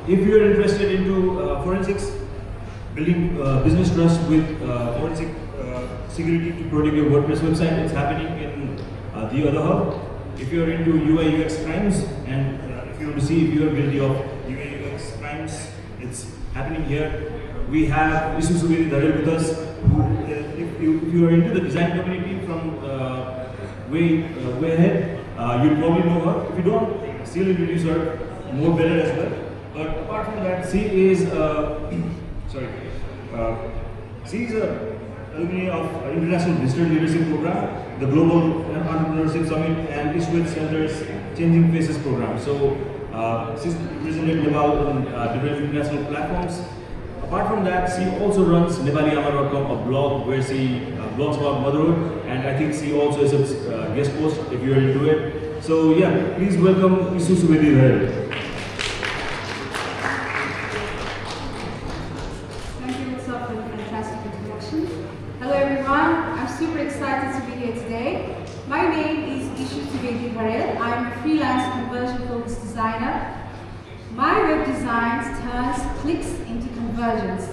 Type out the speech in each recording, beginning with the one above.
If you are interested into forensics, building business trust with forensic security to protect your WordPress website, it's happening in the other hub. If you are into UI UX crimes, and if you want to see if you are guilty of UI UX crimes, it's happening here. We have Isusu with us. If you are into the design community from way ahead, you'll probably know her. If you don't, still introduce her, more better as well. But apart from that, she is she is a alumni of International Digital Leadership Program, the Global Entrepreneurship Summit, and Eastwood Center's Changing Faces Program. So she's represented Nepal on different international platforms. Apart from that, she also runs nepaliama.com, a blog where she blogs about motherhood, and I think she also is a guest host if you are into it. So yeah, please welcome Isusu Bharel. Hello everyone, I'm super excited to be here today. My name is Isusu Bharel. I'm a freelance conversion-focused designer. My web designs turns clicks into conversions.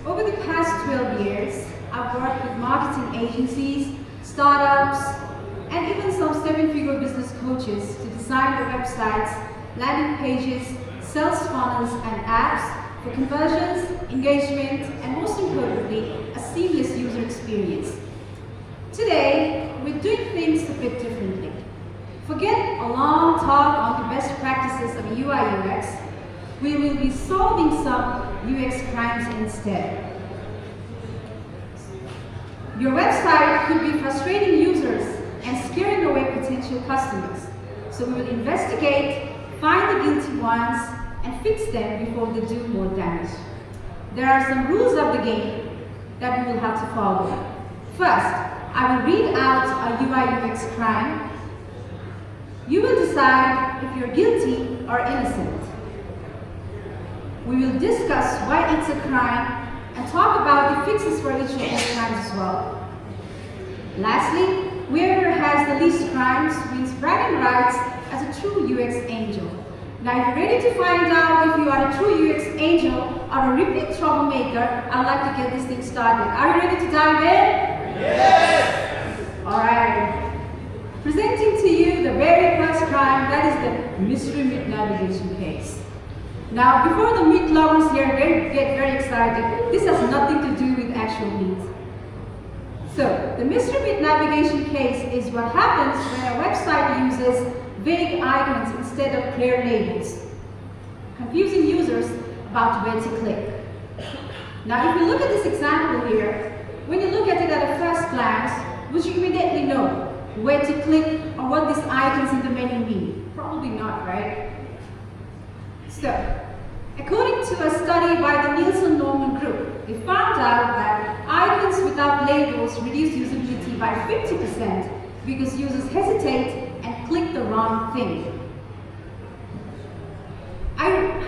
Over the past 12 years, I've worked with marketing agencies, startups, and even some seven-figure business coaches to design their websites, landing pages, sales funnels, and apps for conversions, engagement, and most importantly, a seamless user experience. Today, we're doing things a bit differently. Forget a long talk on the best practices of UI UX. We will be solving some UX crimes instead. Your website could be frustrating users and scaring away potential customers. So we will investigate, find the guilty ones, and fix them before they do more damage. There are some rules of the game that we will have to follow. First, I will read out a UI UX crime. You will decide if you're guilty or innocent. We will discuss why it's a crime and talk about the fixes for each of these crimes as well. Lastly, whoever has the least crimes wins bragging rights as a true UX angel. Now, if you're ready to find out if you are a true UX angel or a repeat troublemaker, I'd like to get this thing started. Are you ready to dive in? Yes! Alright. Presenting to you the very first crime, that is the mystery meat navigation case. Now, before the meat lovers here get very excited, this has nothing to do with actual meat. So, the mystery meat navigation case is what happens when a website uses vague icons instead of clear labels, confusing users about where to click. Now, if you look at this example here, when you look at it at a first glance, would you immediately know where to click or what these icons in the menu mean? Probably not, right? So, according to a study by the Nielsen-Norman Group, they found out that icons without labels reduce usability by 50% because users hesitate and click the wrong thing.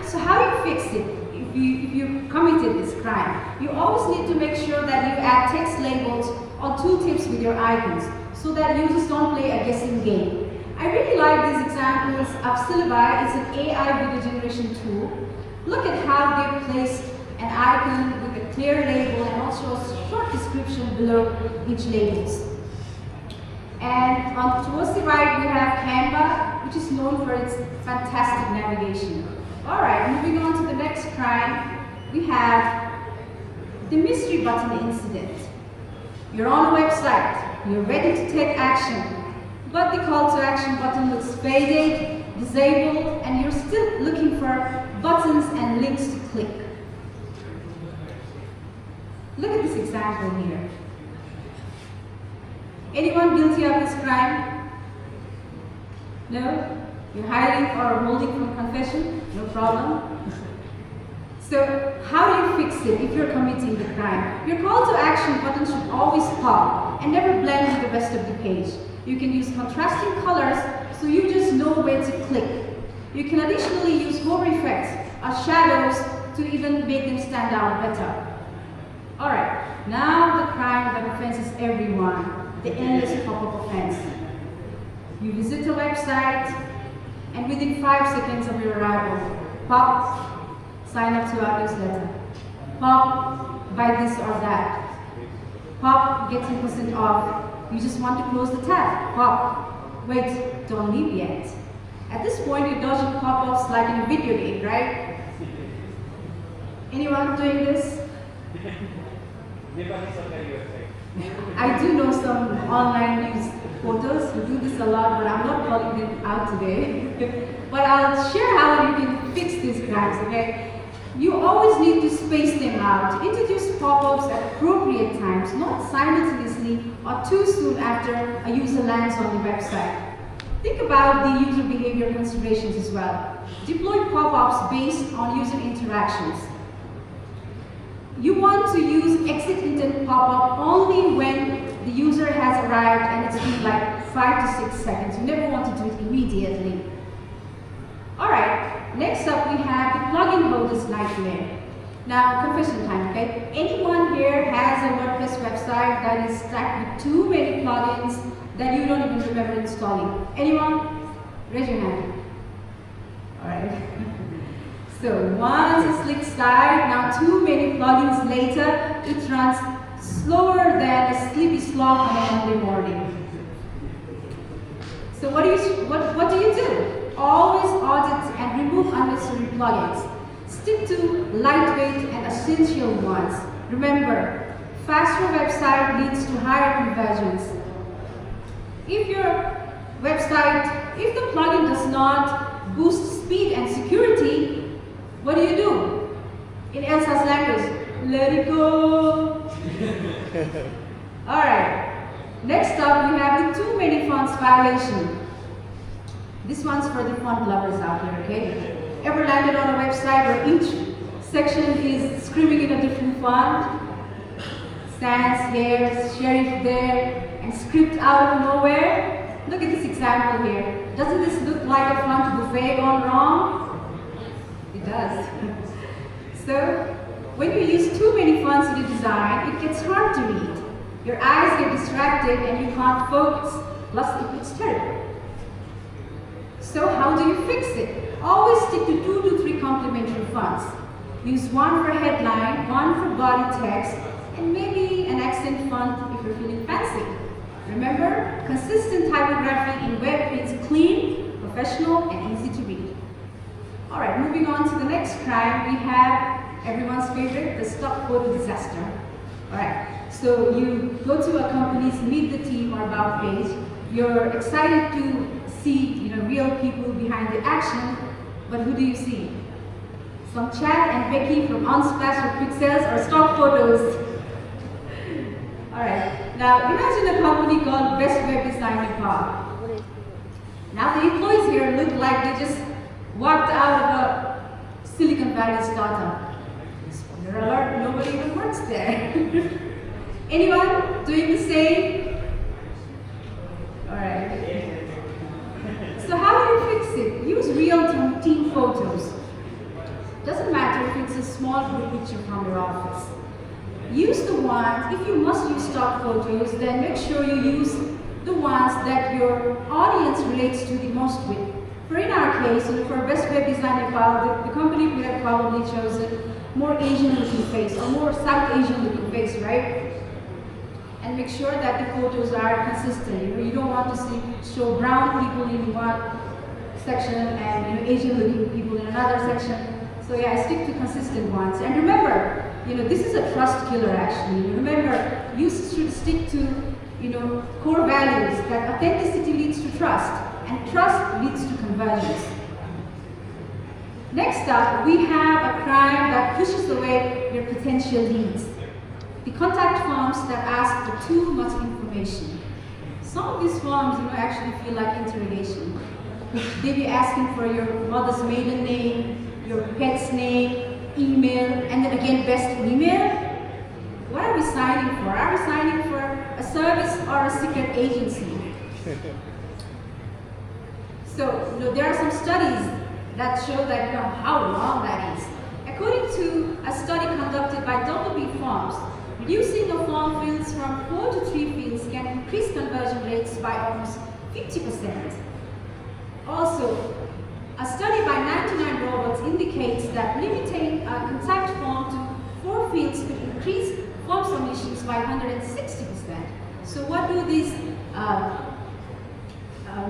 So how do you fix it if you committed this crime? You always need to make sure that you add text labels or tooltips with your icons so that users don't play a guessing game. I really like these examples of Syllabi. It's an AI video generation tool. Look at how they placed an icon with a clear label and also a short description below each labels. And towards the right, we have Canva, which is known for its fantastic navigation. All right, moving on to the next crime, we have the mystery button incident. You're on a website, you're ready to take action, but the call to action button looks faded, disabled, and you're still looking for buttons and links to click. Look at this example here. Anyone guilty of this crime? No? You're hiding or holding from confession? No problem. So, how do you fix it if you're committing the crime? Your call to action button should always pop and never blend with the rest of the page. You can use contrasting colors so you just know where to click. You can additionally use hover effects or shadows to even make them stand out better. Alright, now the crime that offenses everyone. The endless pop-up offense. You visit a website, and within 5 seconds of your arrival, Pop, sign up to our newsletter. Pop, buy this or that. Pop, get 10% off. You just want to close the tab. Pop, wait, don't leave yet. At this point, you're dodging pop-ups like in a video game, right? Anyone doing this? I do know some online news portals who do this a lot, but I'm not calling them out today. But I'll share how you can fix these crimes, okay? You always need to space them out. Introduce pop-ups at appropriate times, not simultaneously or too soon after a user lands on the website. Think about the user behavior considerations as well. Deploy pop-ups based on user interactions. You want to use exit intent pop-up only when the user has arrived and it's been like 5 to 6 seconds. You never want to do it immediately. Alright, next up we have the plugin holders nightmare. Now, confession time, okay? Anyone here has a WordPress website that is stacked with too many plugins that you don't even remember installing? Anyone? Raise your hand. Alright. So once it's clicked start, now too many plugins later, it runs slower than a sleepy sloth on a Monday morning. So what do you do? Always audit and remove unnecessary plugins. Stick to lightweight and essential ones. Remember, faster website leads to higher conversions. If the plugin does not boost speed and security, what do? In Elsa's language, let it go. Alright, next up we have the too many fonts violation. This one's for the font lovers out there, okay? Ever landed on a website where each section is screaming in a different font? Sans here, serif there, and script out of nowhere? Look at this example here. Doesn't this look like a font buffet gone wrong? It does. So, when you use too many fonts in your design, it gets hard to read. Your eyes get distracted and you can't focus, plus it looks terrible. So how do you fix it? Always stick to 2 to 3 complementary fonts. Use one for headline, one for body text, and maybe an accent font if you're feeling fancy. Remember, consistent typography in web means clean, professional, and easy to read. Alright, moving on to the next crime, we have everyone's favorite, the stock photo disaster. Alright, so you go to a company's meet the team or about page, you're excited to see real people behind the action, but who do you see? Some Chad and Becky from Unsplash or Pixels or stock photos. Alright, now imagine a company called Best Web Design Nepal. Now the employees here look like they just walked out of a Silicon Valley startup. Spoiler alert, nobody even works there. Anyone doing the same? Alright. So how do you fix it? Use real-time team photos. Doesn't matter if it's a small group picture from your office. Use the ones, if you must use stock photos, then make sure you use the ones that your audience relates to the most with. For in our case, for Best Web Design Nepal, the company would have probably chosen more Asian looking face or more South Asian looking face, right? And make sure that the photos are consistent. You don't want to show brown people in one section and Asian looking people in another section. So yeah, stick to consistent ones. And remember, this is a trust killer actually. Remember, you should stick to core values that authenticity leads to trust and trust leads to conversions. Next up, we have a crime that pushes away your potential leads. The contact forms that ask for too much information. Some of these forms, actually feel like interrogation. They be asking for your mother's maiden name, your pet's name, email, and then again, best email. What are we signing for? Are we signing for a service or a secret agency? So, there are some studies that show that how long that is. According to a study conducted by WB Forms, reducing the form fields from 4 to 3 fields can increase conversion rates by almost 50%. Also, a study by 99 robots indicates that limiting a contact form to 4 fields could increase form submissions by 160%. So what do these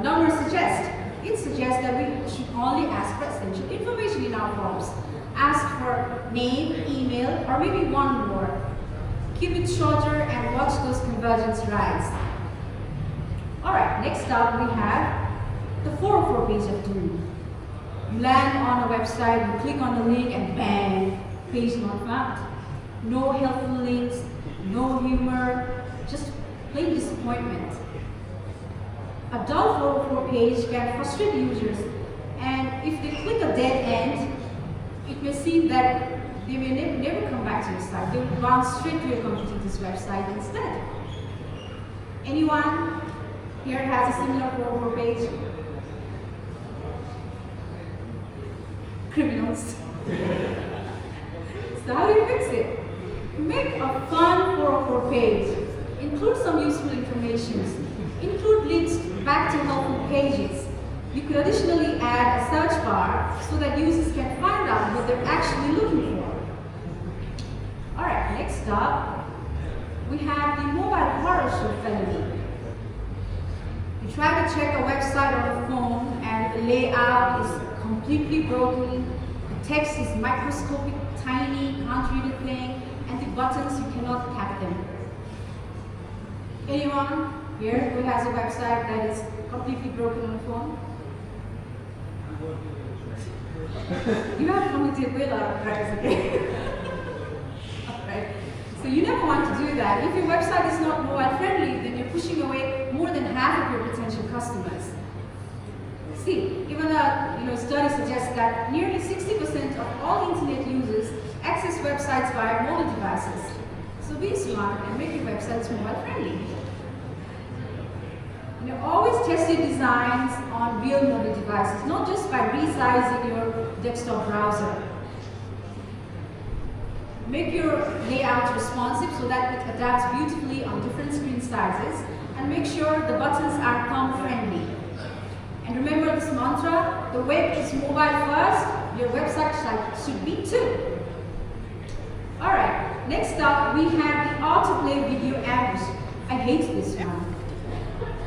numbers suggest? It suggests that we should only ask for essential information in our forms. Ask for name, email, or maybe one more. Keep it shorter and watch those conversions rise. Alright, next up we have the 404 page of doom. You land on a website, you click on the link, and bang, page not found. No helpful links, no humor, just plain disappointment. A dull 404 page can frustrate users, and if they click a dead end, it may seem that they may never come back to your site. They will bounce straight to your competitor's website instead. Anyone here has a similar 404 page? Criminals. So how do you fix it? Make a fun 404 page. Include some useful information. Include links back to helpful pages. You could additionally add a search bar so that users can find out what they're actually looking for. Alright, next up, we have the mobile horror show felony. You try to check a website on a phone and the layout is completely broken, the text is microscopic, tiny, can't read a thing, and the buttons, you cannot tap them. Anyone here who has a website that is completely broken on a phone? You have committed way a lot of crimes, okay? Alright. So you never want to do that. If your website is not mobile friendly, then you're pushing away more than half of your potential customers. See, even a study suggests that nearly 60% of all internet users access websites via mobile devices. So be smart and make your websites mobile friendly. Always test your designs on real mobile devices, not just by resizing your desktop browser. Make your layout responsive so that it adapts beautifully on different screen sizes, and make sure the buttons are thumb friendly. And remember this mantra, the web is mobile first, your website should be too. Alright, next up we have the autoplay video ambush. I hate this one.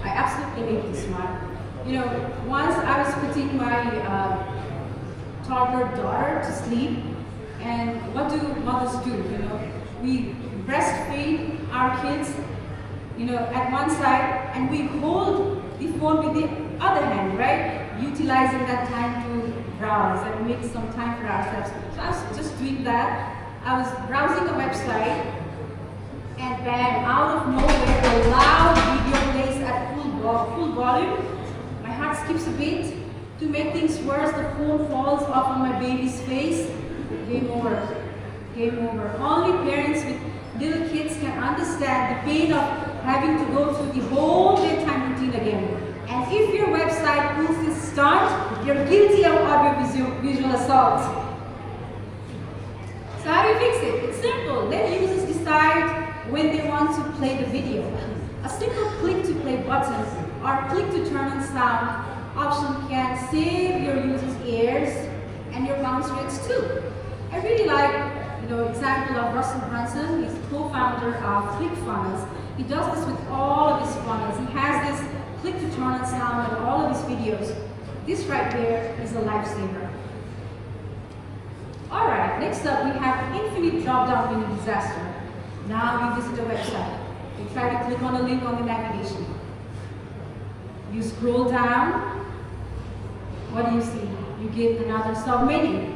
I absolutely hate this one. Once I was putting my toddler daughter to sleep, and what do mothers do? We breastfeed our kids, at one side, and we hold the phone with the other hand, right? Utilizing that time to browse and make some time for ourselves. So I was just doing that. I was browsing a website, and bang, out of nowhere, a loud video plays at full volume. My heart skips a beat. To make things worse, the phone falls off on my baby's face. Game over. Game over. Only parents with little kids can understand the pain of having to go through the whole bedtime routine again. And if your website pulls this stunt, you're guilty of audio-visual assault. So how do you fix it? It's simple. Let users decide when they want to play the video. A simple click to play button or click to turn on sound option can save your users' ears and your bounce rates too. I really like example of Russell Brunson. He's co-founder of ClickFunnels. He does this with all of his funnels. He has this click to turn on sound on all of his videos. This right there is a lifesaver. Alright, next up we have infinite drop-down menu disaster. Now you visit a website. You try to click on a link on the navigation. You scroll down. What do you see? You get another sub-menu,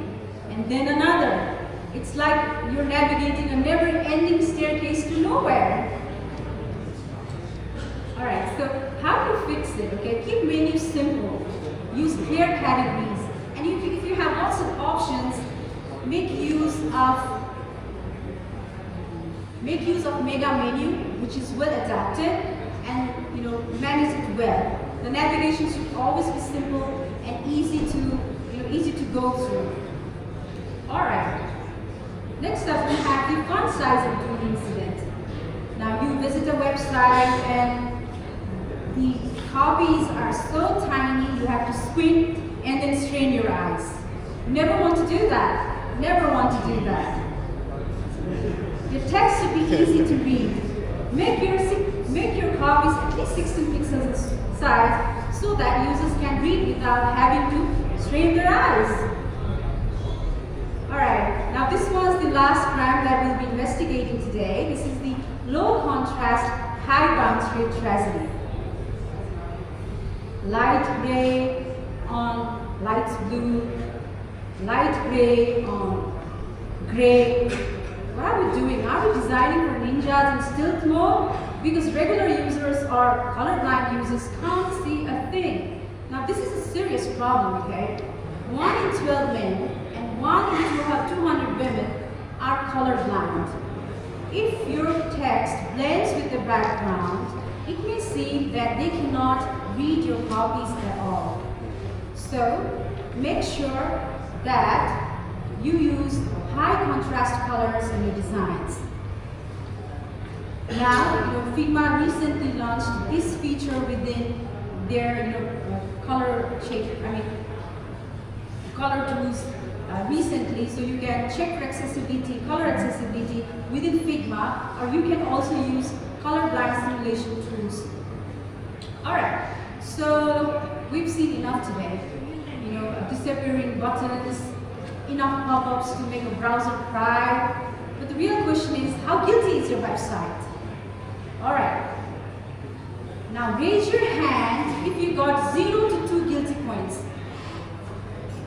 and then another. It's like you're navigating a never-ending staircase to nowhere. Alright, so how do you fix it? Okay, keep menus simple. Use clear categories. And if you have lots of options, make use of mega menu, which is well adapted, and manage it well. The navigation should always be simple and easy to go through. All right. Next up, we have the font size of the incident. Now you visit a website and the copies are so tiny you have to squint and then strain your eyes. You never want to do that. Never want to do that. Your text should be easy to read. Make your copies at least 16 pixels in size so that users can read without having to strain their eyes. Alright, now this was the last crime that we'll be investigating today. This is the low contrast, high bounce rate tragedy. Light gray on light blue, light gray on gray. What are we doing? Are we designing for ninjas in stealth mode? Because regular users or colorblind users can't see a thing. Now this is a serious problem, okay? 1 in 12 men and 1 in 200 women are colorblind. If your text blends with the background, it may seem that they cannot read your copies at all. So make sure that you use high contrast colors in your designs. Now, Figma recently launched this feature within their color tools recently, so you can check for accessibility, color accessibility within Figma, or you can also use colorblind simulation tools. Alright, so we've seen enough today. Disappearing buttons, enough pop-ups to make a browser cry. But the real question is, how guilty is your website? Alright. Now raise your hand if you got 0 to 2 guilty points.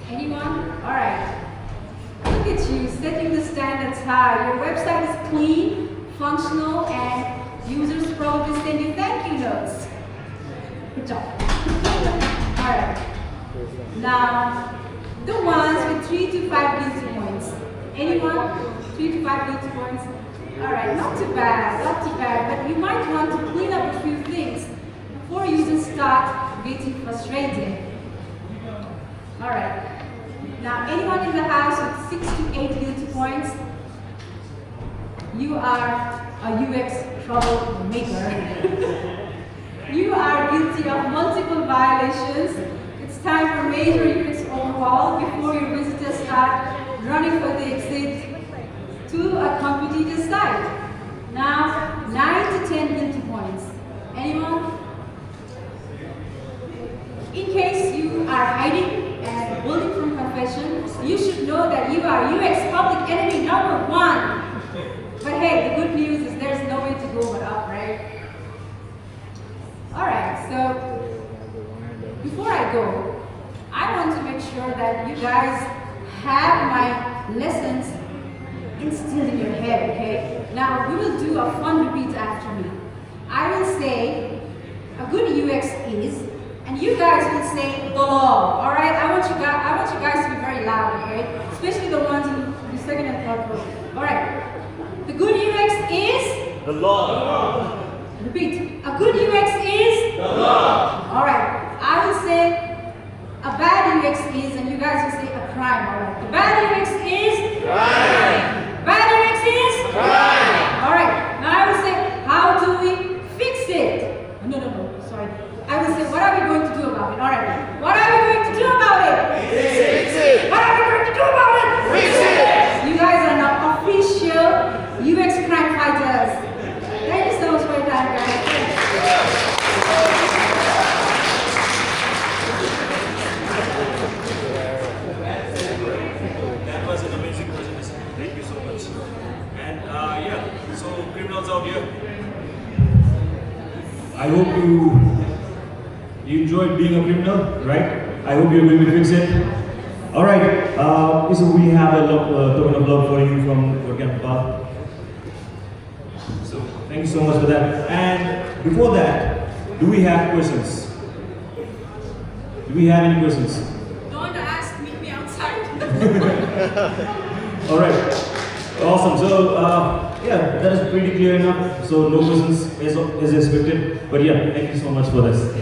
Anyone? Alright. Look at you, setting the standards high. Your website is clean, functional, and users probably send you thank you notes. Good job. Alright. Now, the ones with 3 to 5 guilty points. Anyone? 3 to 5 guilty points? Alright, not too bad, not too bad. But you might want to clean up a few things before users start getting frustrated. Alright. Now, anyone in the house with 6 to 8 guilty points? You are a UX troublemaker. You are guilty of multiple violations. It's time for major UX overhaul before your visitors start running for the exit to a competitor's site. Now, 9 to 10 guilty points. Anyone? In case you are hiding and holding from confession, you should know that you are UX public enemy number 1. But hey, the good news is there's no way to go but up, right? Alright, so before I go, I want to make sure that you guys have my lessons instilled in your head, okay? Now, we will do a fun repeat after me. I will say a good UX is, and you guys will say the law, alright? I want you guys to be very loud, okay? Especially the ones in the second and third row. Alright. The good UX is? The law. Repeat. A good UX is? The law. Alright. I will say a bad UX is, and you guys will say a crime, alright? The bad UX is? Crime. Bad UX is? Crime. Alright. Now I will say, how do we fix it? No, sorry. I will say, what are we going to do about it? Alright. What are we going to do about it? Fix it. What are we going to do about it? Fix it. You guys are now official UX crime fighters. Thank you so much for your time, guys. That was an amazing presentation. Thank you so much. And so criminals out here, I hope you enjoyed being a criminal, right? I hope you're going to fix it. All right. So we have a token of love for you from Organ Path. So thank you so much for that. And before that, do we have questions? Do we have any questions? Don't ask me outside. All right. Awesome. So that is pretty clear enough. So no questions as expected. But yeah, thank you so much for this.